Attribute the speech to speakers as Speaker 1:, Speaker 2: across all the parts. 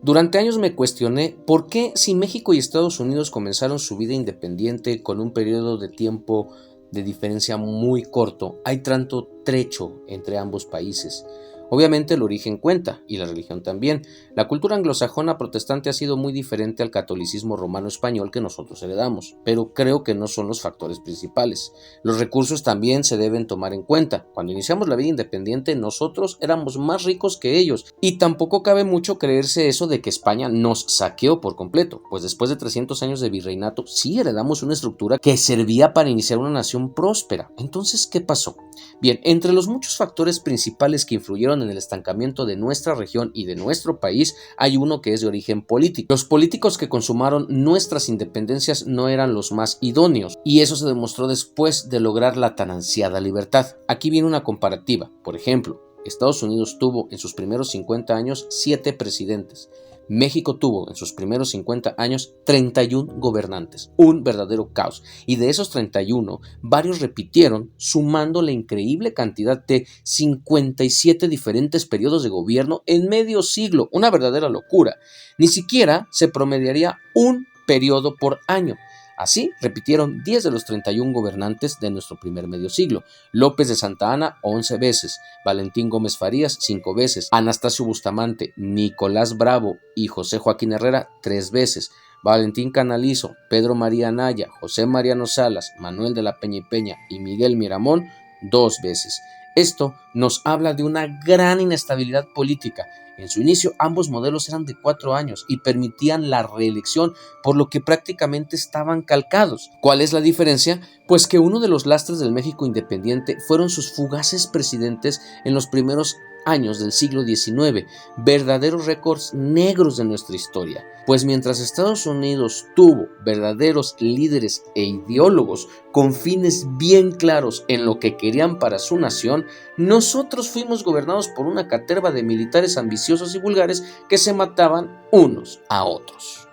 Speaker 1: Durante años me cuestioné por qué si México y Estados Unidos comenzaron su vida independiente con un periodo de tiempo de diferencia muy corto, hay tanto trecho entre ambos países. Obviamente el origen cuenta, y la religión también. La cultura anglosajona protestante ha sido muy diferente al catolicismo romano español que nosotros heredamos, pero creo que no son los factores principales. Los recursos también se deben tomar en cuenta. Cuando iniciamos la vida independiente, nosotros éramos más ricos que ellos, y tampoco cabe mucho creerse eso de que España nos saqueó por completo, pues después de 300 años de virreinato sí heredamos una estructura que servía para iniciar una nación próspera. Entonces, ¿qué pasó? Bien, entre los muchos factores principales que influyeron en el estancamiento de nuestra región y de nuestro país, hay uno que es de origen político. Los políticos que consumaron nuestras independencias no eran los más idóneos, y eso se demostró después de lograr la tan ansiada libertad. Aquí viene una comparativa. Por ejemplo, Estados Unidos tuvo en sus primeros 50 años 7 presidentes. México tuvo en sus primeros 50 años 31 gobernantes, un verdadero caos. Y de esos 31, varios repitieron, sumando la increíble cantidad de 57 diferentes periodos de gobierno en medio siglo, una verdadera locura. Ni siquiera se promediaría un periodo por año. Así, repitieron 10 de los 31 gobernantes de nuestro primer medio siglo. López de Santa Anna 11 veces, Valentín Gómez Farías 5 veces, Anastasio Bustamante, Nicolás Bravo y José Joaquín Herrera 3 veces, Valentín Canalizo, Pedro María Anaya, José Mariano Salas, Manuel de la Peña y Peña y Miguel Miramón 2 veces. Esto nos habla de una gran inestabilidad política. En su inicio, ambos modelos eran de 4 años y permitían la reelección, por lo que prácticamente estaban calcados. ¿Cuál es la diferencia? Pues que uno de los lastres del México independiente fueron sus fugaces presidentes en los primeros años del siglo XIX, verdaderos récords negros de nuestra historia. Pues mientras Estados Unidos tuvo verdaderos líderes e ideólogos con fines bien claros en lo que querían para su nación, nosotros fuimos gobernados por una caterva de militares ambiciosos y vulgares que se mataban unos a otros.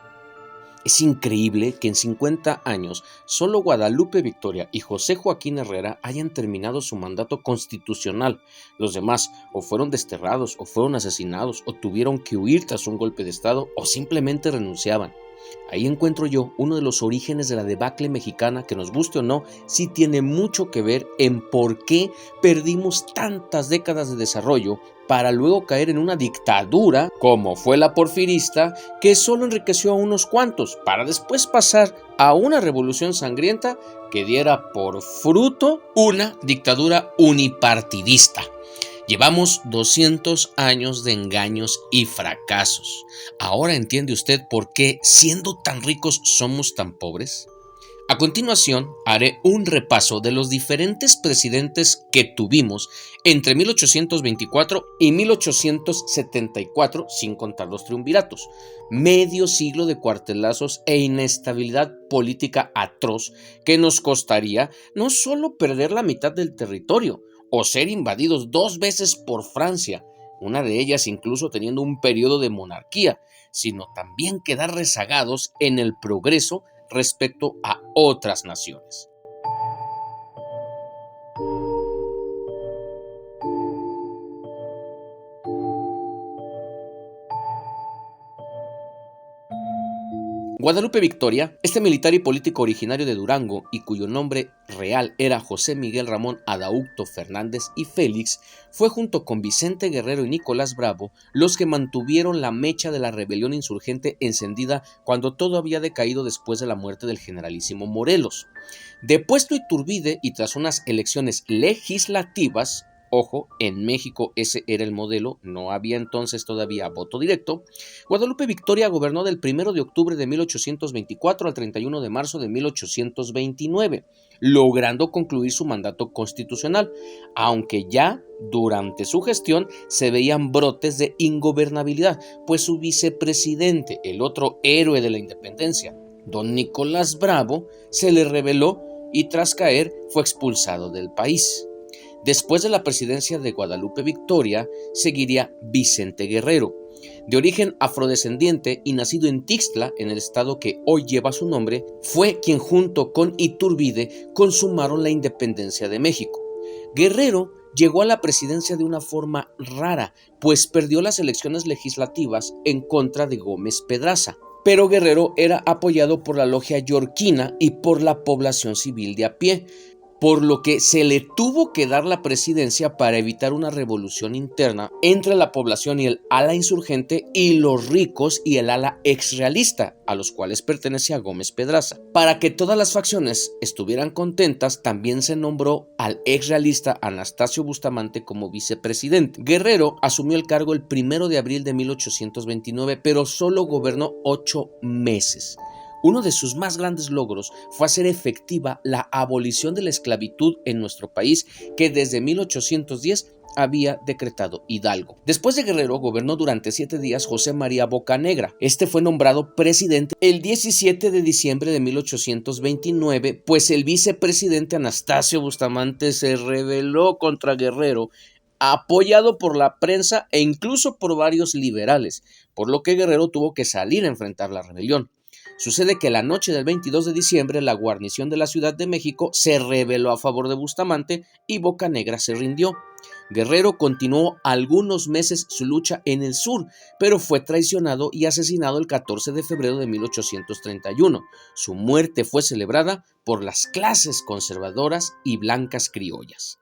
Speaker 1: Es increíble que en 50 años solo Guadalupe Victoria y José Joaquín Herrera hayan terminado su mandato constitucional. Los demás o fueron desterrados, o fueron asesinados, o tuvieron que huir tras un golpe de estado, o simplemente renunciaban. Ahí encuentro yo uno de los orígenes de la debacle mexicana que, nos guste o no, sí tiene mucho que ver en por qué perdimos tantas décadas de desarrollo para luego caer en una dictadura como fue la porfirista, que solo enriqueció a unos cuantos para después pasar a una revolución sangrienta que diera por fruto una dictadura unipartidista. Llevamos 200 años de engaños y fracasos. ¿Ahora entiende usted por qué, siendo tan ricos, somos tan pobres? A continuación, haré un repaso de los diferentes presidentes que tuvimos entre 1824 y 1874, sin contar los triunviratos. Medio siglo de cuartelazos e inestabilidad política atroz que nos costaría no solo perder la mitad del territorio, o ser invadidos 2 veces por Francia, una de ellas incluso teniendo un periodo de monarquía, sino también quedar rezagados en el progreso respecto a otras naciones. Guadalupe Victoria, este militar y político originario de Durango y cuyo nombre real era José Miguel Ramón Adaucto Fernández y Félix, fue junto con Vicente Guerrero y Nicolás Bravo los que mantuvieron la mecha de la rebelión insurgente encendida cuando todo había decaído después de la muerte del generalísimo Morelos. Depuesto Iturbide y tras unas elecciones legislativas, ojo, en México ese era el modelo, no había entonces todavía voto directo, Guadalupe Victoria gobernó del 1 de octubre de 1824 al 31 de marzo de 1829, logrando concluir su mandato constitucional, aunque ya durante su gestión se veían brotes de ingobernabilidad, pues su vicepresidente, el otro héroe de la independencia, don Nicolás Bravo, se le rebeló y tras caer fue expulsado del país. Después de la presidencia de Guadalupe Victoria, seguiría Vicente Guerrero, de origen afrodescendiente y nacido en Tixtla, en el estado que hoy lleva su nombre, fue quien junto con Iturbide consumaron la independencia de México. Guerrero llegó a la presidencia de una forma rara, pues perdió las elecciones legislativas en contra de Gómez Pedraza. Pero Guerrero era apoyado por la logia yorquina y por la población civil de a pie, por lo que se le tuvo que dar la presidencia para evitar una revolución interna entre la población y el ala insurgente y los ricos y el ala exrealista, a los cuales pertenecía Gómez Pedraza. Para que todas las facciones estuvieran contentas, también se nombró al exrealista Anastasio Bustamante como vicepresidente. Guerrero asumió el cargo el 1 de abril de 1829, pero solo gobernó 8 meses. Uno de sus más grandes logros fue hacer efectiva la abolición de la esclavitud en nuestro país, que desde 1810 había decretado Hidalgo. Después de Guerrero gobernó durante 7 días José María Bocanegra. Este fue nombrado presidente el 17 de diciembre de 1829, pues el vicepresidente Anastasio Bustamante se rebeló contra Guerrero, apoyado por la prensa e incluso por varios liberales, por lo que Guerrero tuvo que salir a enfrentar la rebelión. Sucede que la noche del 22 de diciembre la guarnición de la Ciudad de México se rebeló a favor de Bustamante y Bocanegra se rindió. Guerrero continuó algunos meses su lucha en el sur, pero fue traicionado y asesinado el 14 de febrero de 1831. Su muerte fue celebrada por las clases conservadoras y blancas criollas.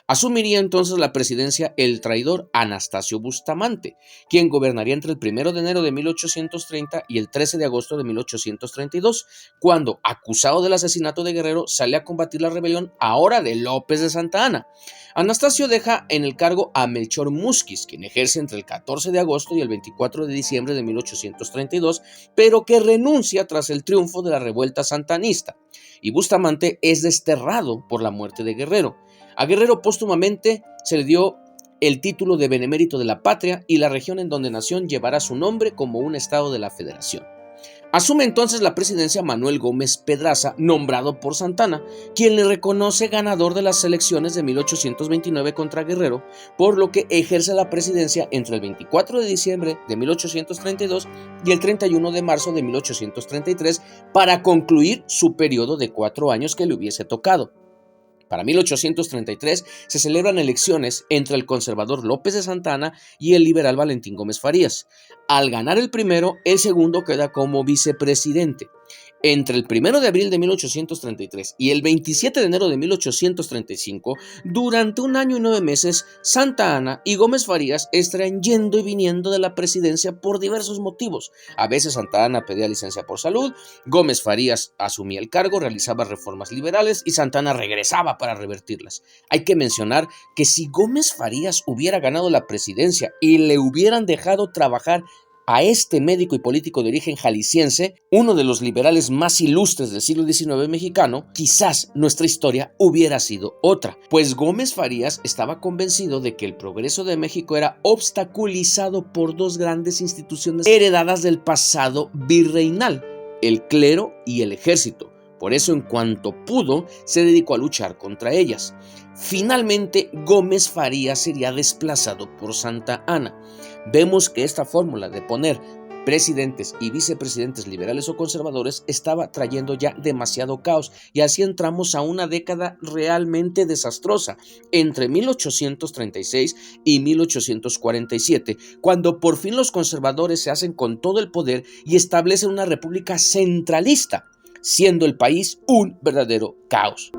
Speaker 1: Asumiría entonces la presidencia el traidor Anastasio Bustamante, quien gobernaría entre el 1 de enero de 1830 y el 13 de agosto de 1832, cuando, acusado del asesinato de Guerrero, sale a combatir la rebelión ahora de López de Santa Anna. Anastasio deja en el cargo a Melchor Musquiz, quien ejerce entre el 14 de agosto y el 24 de diciembre de 1832, pero que renuncia tras el triunfo de la revuelta santanista, y Bustamante es desterrado por la muerte de Guerrero. A Guerrero póstumamente se le dio el título de benemérito de la patria y la región en donde nació llevará su nombre como un estado de la federación. Asume entonces la presidencia Manuel Gómez Pedraza, nombrado por Santa Anna, quien le reconoce ganador de las elecciones de 1829 contra Guerrero, por lo que ejerce la presidencia entre el 24 de diciembre de 1832 y el 31 de marzo de 1833 para concluir su periodo de 4 años que le hubiese tocado. Para 1833 se celebran elecciones entre el conservador López de Santa Anna y el liberal Valentín Gómez Farías. Al ganar el primero, el segundo queda como vicepresidente. Entre el 1 de abril de 1833 y el 27 de enero de 1835, durante 1 año y 9 meses, Santa Anna y Gómez Farías estarían yendo y viniendo de la presidencia por diversos motivos. A veces Santa Anna pedía licencia por salud, Gómez Farías asumía el cargo, realizaba reformas liberales y Santa Anna regresaba para revertirlas. Hay que mencionar que si Gómez Farías hubiera ganado la presidencia y le hubieran dejado trabajar a este médico y político de origen jalisciense, uno de los liberales más ilustres del siglo XIX mexicano, quizás nuestra historia hubiera sido otra, pues Gómez Farías estaba convencido de que el progreso de México era obstaculizado por 2 grandes instituciones heredadas del pasado virreinal, el clero y el ejército. Por eso, en cuanto pudo, se dedicó a luchar contra ellas. Finalmente, Gómez Farías sería desplazado por Santa Anna. Vemos que esta fórmula de poner presidentes y vicepresidentes liberales o conservadores estaba trayendo ya demasiado caos, y así entramos a una década realmente desastrosa entre 1836 y 1847, cuando por fin los conservadores se hacen con todo el poder y establecen una república centralista, siendo el país un verdadero caos.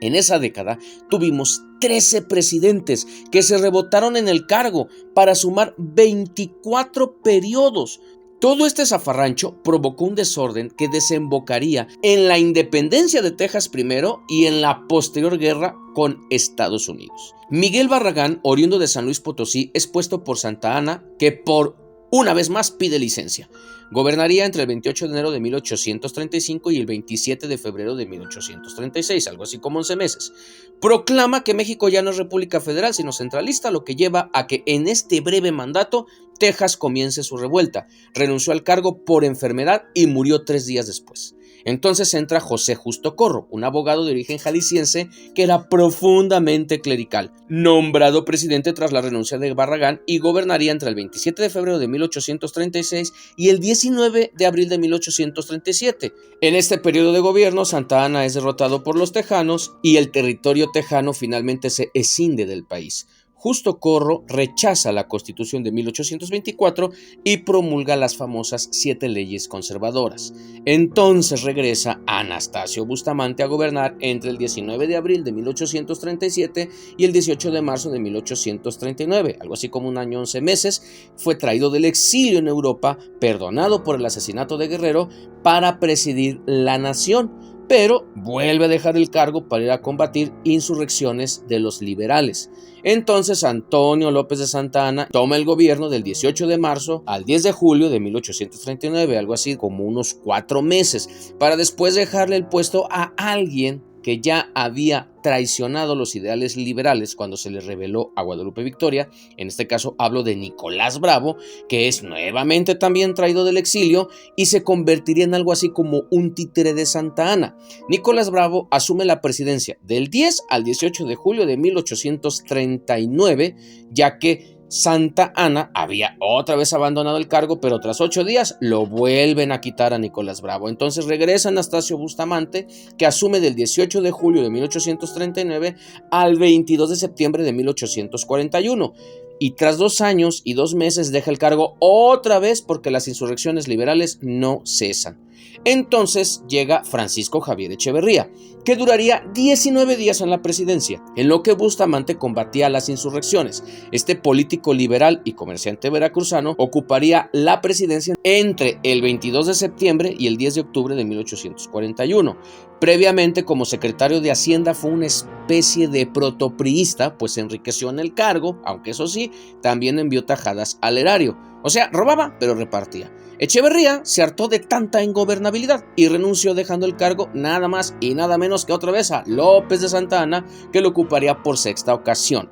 Speaker 1: En esa década tuvimos 13 presidentes que se rebotaron en el cargo para sumar 24 periodos. Todo este zafarrancho provocó un desorden que desembocaría en la independencia de Texas primero y en la posterior guerra con Estados Unidos. Miguel Barragán, oriundo de San Luis Potosí, es puesto por Santa Anna, que por una vez más pide licencia. Gobernaría entre el 28 de enero de 1835 y el 27 de febrero de 1836, algo así como 11 meses. Proclama que México ya no es república federal, sino centralista, lo que lleva a que en este breve mandato Texas comience su revuelta. Renunció al cargo por enfermedad y murió 3 días después. Entonces entra José Justo Corro, un abogado de origen jalisciense que era profundamente clerical, nombrado presidente tras la renuncia de Barragán y gobernaría entre el 27 de febrero de 1836 y el 19 de abril de 1837. En este periodo de gobierno, Santa Anna es derrotado por los tejanos y el territorio tejano finalmente se escinde del país. Justo Corro rechaza la Constitución de 1824 y promulga las famosas 7 leyes conservadoras. Entonces regresa Anastasio Bustamante a gobernar entre el 19 de abril de 1837 y el 18 de marzo de 1839, algo así como un año 11 meses. Fue traído del exilio en Europa, perdonado por el asesinato de Guerrero, para presidir la nación, pero vuelve a dejar el cargo para ir a combatir insurrecciones de los liberales. Entonces Antonio López de Santa Anna toma el gobierno del 18 de marzo al 10 de julio de 1839, algo así como unos 4 meses, para después dejarle el puesto a alguien que ya había traicionado los ideales liberales cuando se le reveló a Guadalupe Victoria. En este caso hablo de Nicolás Bravo, que es nuevamente también traído del exilio y se convertiría en algo así como un títere de Santa Anna. Nicolás Bravo asume la presidencia del 10 al 18 de julio de 1839, ya que Santa Anna había otra vez abandonado el cargo, pero tras 8 días lo vuelven a quitar a Nicolás Bravo. Entonces regresa Anastasio Bustamante, que asume del 18 de julio de 1839 al 22 de septiembre de 1841. Y tras 2 años y 2 meses deja el cargo otra vez porque las insurrecciones liberales no cesan. Entonces llega Francisco Javier Echeverría, que duraría 19 días en la presidencia, en lo que Bustamante combatía las insurrecciones. Este político liberal y comerciante veracruzano ocuparía la presidencia entre el 22 de septiembre y el 10 de octubre de 1841. Previamente, como secretario de Hacienda, fue una especie de protopriista, pues se enriqueció en el cargo, aunque eso sí, también envió tajadas al erario. O sea, robaba, pero repartía. Echeverría se hartó de tanta ingobernabilidad y renunció, dejando el cargo nada más y nada menos que otra vez a López de Santa Anna, que lo ocuparía por 6ª ocasión.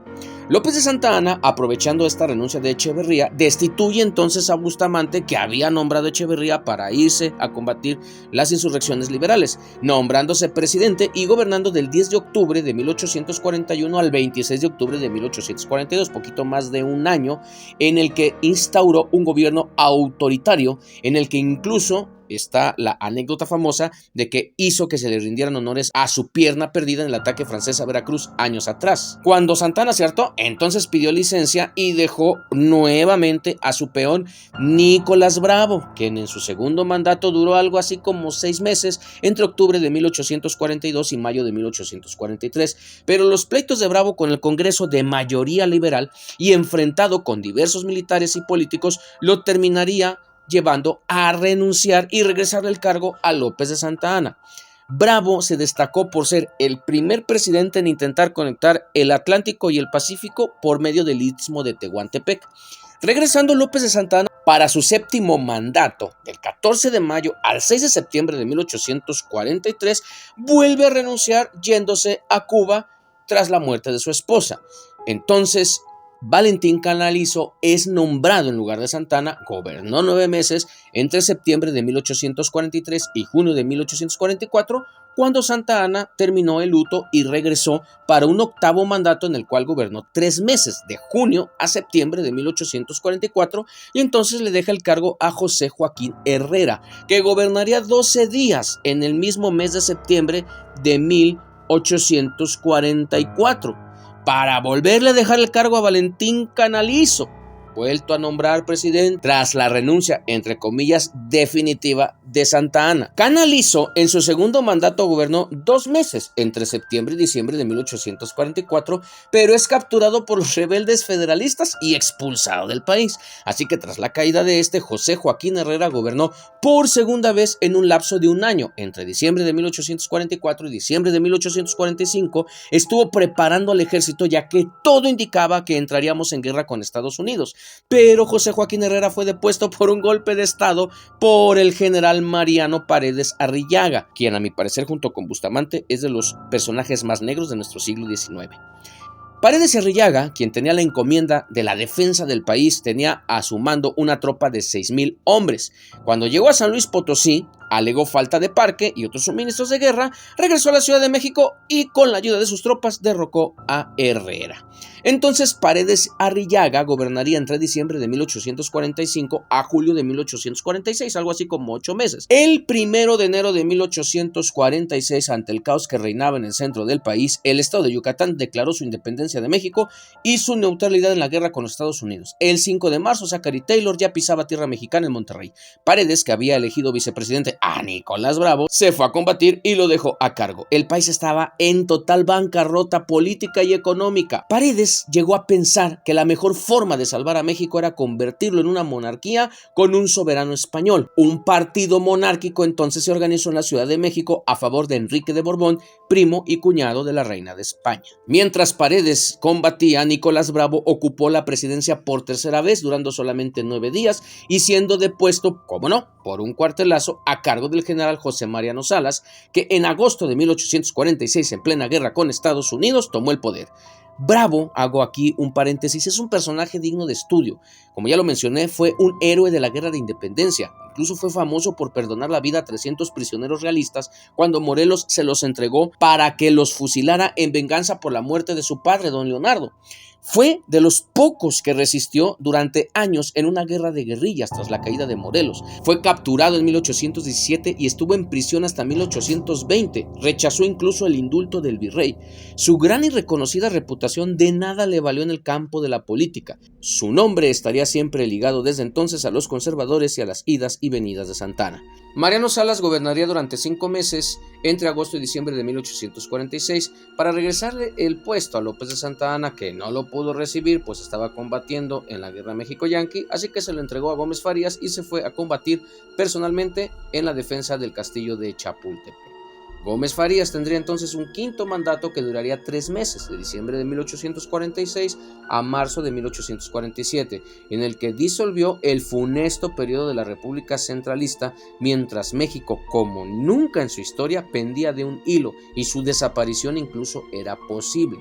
Speaker 1: López de Santa Anna, aprovechando esta renuncia de Echeverría, destituye entonces a Bustamante, que había nombrado a Echeverría para irse a combatir las insurrecciones liberales, nombrándose presidente y gobernando del 10 de octubre de 1841 al 26 de octubre de 1842, poquito más de un año, en el que instauró un gobierno autoritario, en el que incluso está la anécdota famosa de que hizo que se le rindieran honores a su pierna perdida en el ataque francés a Veracruz años atrás. Cuando Santa Anna se hartó, entonces pidió licencia y dejó nuevamente a su peón Nicolás Bravo, quien en su segundo mandato duró algo así como 6 meses, entre octubre de 1842 y mayo de 1843, pero los pleitos de Bravo con el Congreso de mayoría liberal y enfrentado con diversos militares y políticos lo terminaría llevando a renunciar y regresarle el cargo a López de Santa Anna. Bravo se destacó por ser el primer presidente en intentar conectar el Atlántico y el Pacífico por medio del Istmo de Tehuantepec. Regresando López de Santa Anna para su 7º mandato, del 14 de mayo al 6 de septiembre de 1843, vuelve a renunciar yéndose a Cuba tras la muerte de su esposa. Entonces, Valentín Canalizo es nombrado en lugar de Santa Anna, gobernó 9 meses entre septiembre de 1843 y junio de 1844, cuando Santa Anna terminó el luto y regresó para un 8º mandato en el cual gobernó 3 meses, de junio a septiembre de 1844, y entonces le deja el cargo a José Joaquín Herrera, que gobernaría 12 días en el mismo mes de septiembre de 1844. Para volverle a dejar el cargo a Valentín Canalizo, vuelto a nombrar presidente tras la renuncia, entre comillas, definitiva de Santa Anna. Canalizo en su segundo mandato gobernó 2 meses, entre septiembre y diciembre de 1844, pero es capturado por los rebeldes federalistas y expulsado del país. Así que tras la caída de José Joaquín Herrera gobernó por segunda vez en un lapso de un año, entre diciembre de 1844 y diciembre de 1845, estuvo preparando al ejército, ya que todo indicaba que entraríamos en guerra con Estados Unidos. Pero José Joaquín Herrera fue depuesto por un golpe de estado por el general Mariano Paredes Arrillaga, quien a mi parecer junto con Bustamante es de los personajes más negros de nuestro siglo XIX. Paredes Arrillaga, quien tenía la encomienda de la defensa del país, tenía a su mando una tropa de 6,000 hombres. Cuando llegó a San Luis Potosí, alegó falta de parque y otros suministros de guerra, regresó a la Ciudad de México y con la ayuda de sus tropas derrocó a Herrera. Entonces Paredes Arrillaga gobernaría entre diciembre de 1845 a julio de 1846, algo así como 8 meses. El 1 de enero de 1846, ante el caos que reinaba en el centro del país, el estado de Yucatán declaró su independencia de México y su neutralidad en la guerra con los Estados Unidos. El 5 de marzo, Zachary Taylor ya pisaba tierra mexicana en Monterrey. Paredes, que había elegido vicepresidente a Nicolás Bravo, se fue a combatir y lo dejó a cargo. El país estaba en total bancarrota política y económica. Paredes llegó a pensar que la mejor forma de salvar a México era convertirlo en una monarquía con un soberano español. Un partido monárquico entonces se organizó en la Ciudad de México a favor de Enrique de Borbón, primo y cuñado de la reina de España. Mientras Paredes combatía, Nicolás Bravo ocupó la presidencia por tercera vez, durando solamente 9 días y siendo depuesto, como no, por un cuartelazo a cargo del general José Mariano Salas, que en agosto de 1846, en plena guerra con Estados Unidos, tomó el poder. Bravo, hago aquí un paréntesis, es un personaje digno de estudio. Como ya lo mencioné, fue un héroe de la Guerra de Independencia. Incluso fue famoso por perdonar la vida a 300 prisioneros realistas cuando Morelos se los entregó para que los fusilara en venganza por la muerte de su padre, don Leonardo. Fue de los pocos que resistió durante años en una guerra de guerrillas tras la caída de Morelos. Fue capturado en 1817 y estuvo en prisión hasta 1820. Rechazó incluso el indulto del virrey. Su gran y reconocida reputación de nada le valió en el campo de la política. Su nombre estaría siempre ligado desde entonces a los conservadores y a las idas y venidas de Santa Anna. Mariano Salas gobernaría durante 5 meses entre agosto y diciembre de 1846 para regresarle el puesto a López de Santa Anna, que no lo pudo recibir pues estaba combatiendo en la guerra México-Yanqui, así que se lo entregó a Gómez Farías y se fue a combatir personalmente en la defensa del castillo de Chapultepec. Gómez Farías tendría entonces un quinto mandato que duraría 3 meses, de diciembre de 1846 a marzo de 1847, en el que disolvió el funesto periodo de la República Centralista, mientras México, como nunca en su historia, pendía de un hilo y su desaparición incluso era posible.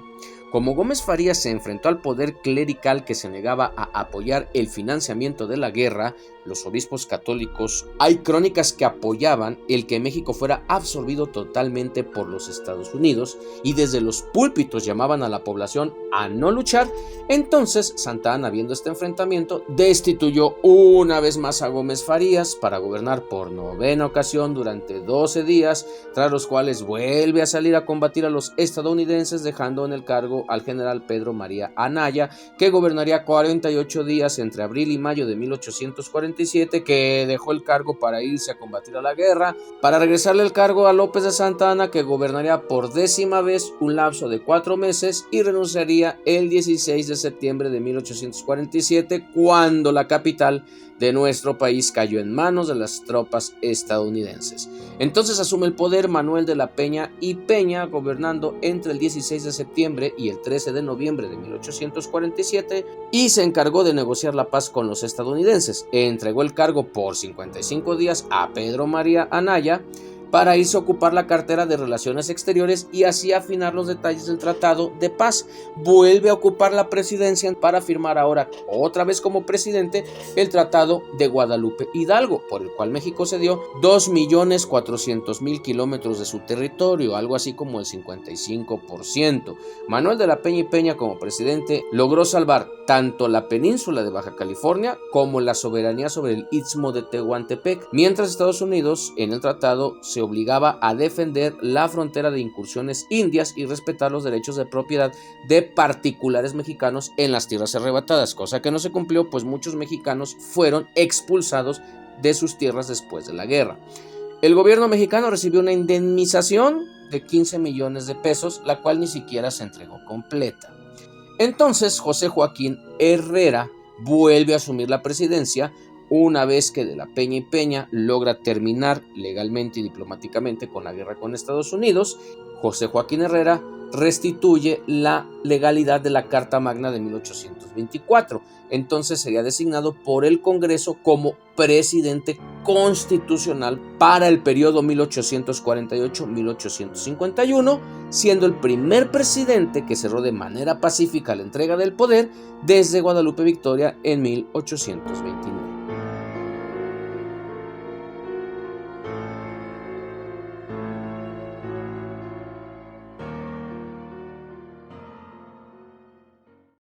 Speaker 1: Como Gómez Farías se enfrentó al poder clerical que se negaba a apoyar el financiamiento de la guerra, los obispos católicos, hay crónicas que apoyaban el que México fuera absorbido totalmente por los Estados Unidos y desde los púlpitos llamaban a la población a no luchar. Entonces Santa Anna, viendo este enfrentamiento, destituyó una vez más a Gómez Farías para gobernar por 9ª ocasión durante 12 días, tras los cuales vuelve a salir a combatir a los estadounidenses, dejando en el cargo al general Pedro María Anaya, que gobernaría 48 días entre abril y mayo de 1847, que dejó el cargo para irse a combatir a la guerra, para regresarle el cargo a López de Santa Anna, que gobernaría por 10ª vez un lapso de 4 meses y renunciaría el 16 de septiembre de 1847, cuando la capital de nuestro país cayó en manos de las tropas estadounidenses. Entonces asume el poder Manuel de la Peña y Peña, gobernando entre el 16 de septiembre y el 13 de noviembre de 1847, y se encargó de negociar la paz con los estadounidenses. Entregó el cargo por 55 días a Pedro María Anaya para irse a ocupar la cartera de Relaciones Exteriores y así afinar los detalles del Tratado de Paz. Vuelve a ocupar la presidencia para firmar ahora otra vez como presidente el Tratado de Guadalupe Hidalgo, por el cual México cedió 2.400.000 kilómetros de su territorio, algo así como el 55%. Manuel de la Peña y Peña, como presidente, logró salvar tanto la península de Baja California como la soberanía sobre el istmo de Tehuantepec, mientras Estados Unidos en el tratado se obligaba a defender la frontera de incursiones indias y respetar los derechos de propiedad de particulares mexicanos en las tierras arrebatadas, cosa que no se cumplió, pues muchos mexicanos fueron expulsados de sus tierras después de la guerra. El gobierno mexicano recibió una indemnización de 15 millones de pesos, la cual ni siquiera se entregó completa. Entonces José Joaquín Herrera vuelve a asumir la presidencia una vez que de la Peña y Peña logra terminar legalmente y diplomáticamente con la guerra con Estados Unidos. José Joaquín Herrera restituye la legalidad de la Carta Magna de 1824. Entonces sería designado por el Congreso como presidente constitucional para el periodo 1848-1851, siendo el primer presidente que cerró de manera pacífica la entrega del poder desde Guadalupe Victoria en 1829.